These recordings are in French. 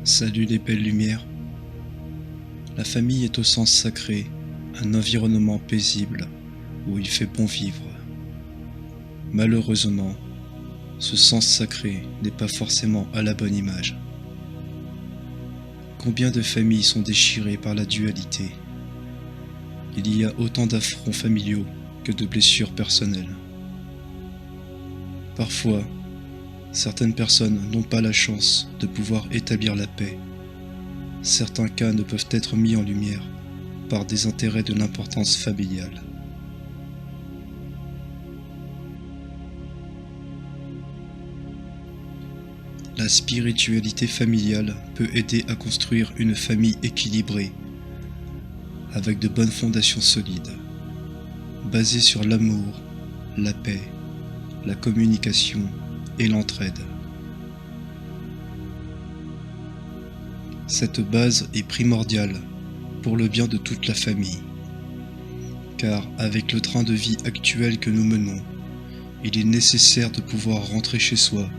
Salut les belles lumières. La famille est au sens sacré, un environnement paisible où il fait bon vivre. Malheureusement, ce sens sacré n'est pas forcément à la bonne image. Combien de familles sont déchirées par la dualité? Il y a autant d'affronts familiaux que de blessures personnelles. Parfois, certaines personnes n'ont pas la chance de pouvoir établir la paix. Certains cas ne peuvent être mis en lumière par des intérêts de l'importance familiale. La spiritualité familiale peut aider à construire une famille équilibrée, avec de bonnes fondations solides, basées sur l'amour, la paix, la communication et l'entraide. Cette base est primordiale pour le bien de toute la famille, car avec le train de vie actuel que nous menons, il est nécessaire de pouvoir rentrer chez soi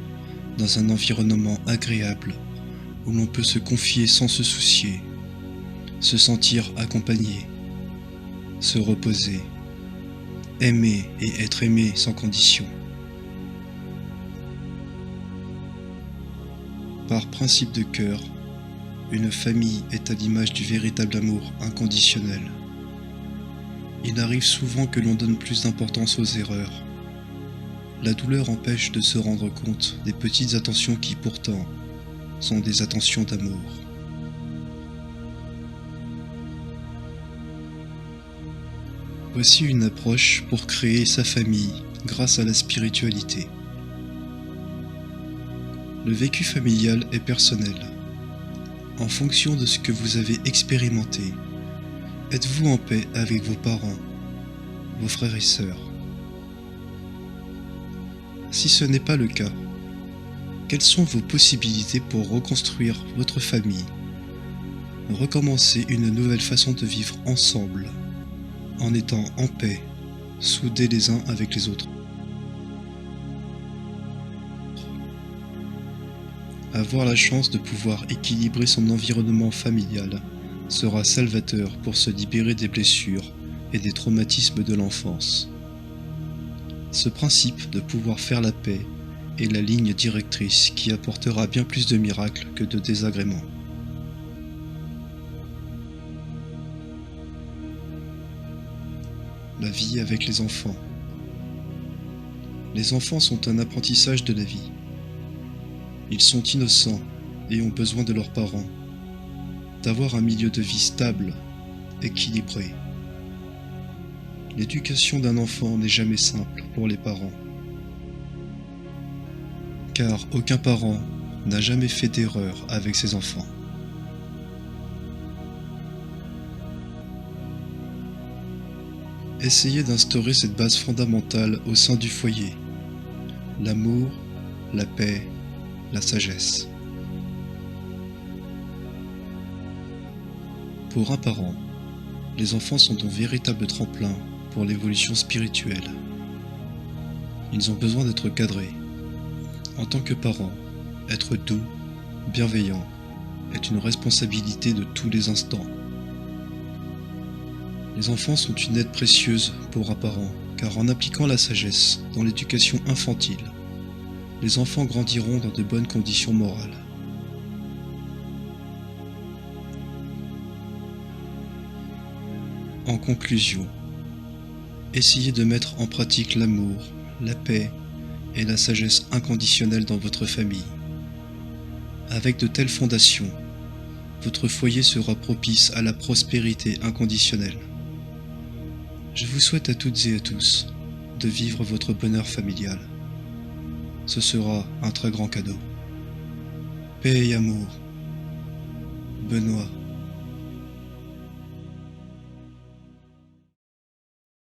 dans un environnement agréable où l'on peut se confier sans se soucier, se sentir accompagné, se reposer, aimer et être aimé sans condition. Par principe de cœur, une famille est à l'image du véritable amour inconditionnel. Il arrive souvent que l'on donne plus d'importance aux erreurs. La douleur empêche de se rendre compte des petites attentions qui pourtant sont des attentions d'amour. Voici une approche pour créer sa famille grâce à la spiritualité. Le vécu familial est personnel. En fonction de ce que vous avez expérimenté, êtes-vous en paix avec vos parents, vos frères et sœurs? Si ce n'est pas le cas, quelles sont vos possibilités pour reconstruire votre famille, recommencer une nouvelle façon de vivre ensemble, en étant en paix, soudés les uns avec les autres? Avoir la chance de pouvoir équilibrer son environnement familial sera salvateur pour se libérer des blessures et des traumatismes de l'enfance. Ce principe de pouvoir faire la paix est la ligne directrice qui apportera bien plus de miracles que de désagréments. La vie avec les enfants. Les enfants sont un apprentissage de la vie. Ils sont innocents et ont besoin de leurs parents, d'avoir un milieu de vie stable, équilibré. L'éducation d'un enfant n'est jamais simple pour les parents, car aucun parent n'a jamais fait d'erreur avec ses enfants. Essayez d'instaurer cette base fondamentale au sein du foyer: l'amour, la paix, la sagesse. Pour un parent, les enfants sont un véritable tremplin pour l'évolution spirituelle. Ils ont besoin d'être cadrés. En tant que parent, être doux, bienveillant, est une responsabilité de tous les instants. Les enfants sont une aide précieuse pour un parent, car en appliquant la sagesse dans l'éducation infantile, les enfants grandiront dans de bonnes conditions morales. En conclusion, essayez de mettre en pratique l'amour, la paix et la sagesse inconditionnelle dans votre famille. Avec de telles fondations, votre foyer sera propice à la prospérité inconditionnelle. Je vous souhaite à toutes et à tous de vivre votre bonheur familial. Ce sera un très grand cadeau. Paix et amour. Benoît.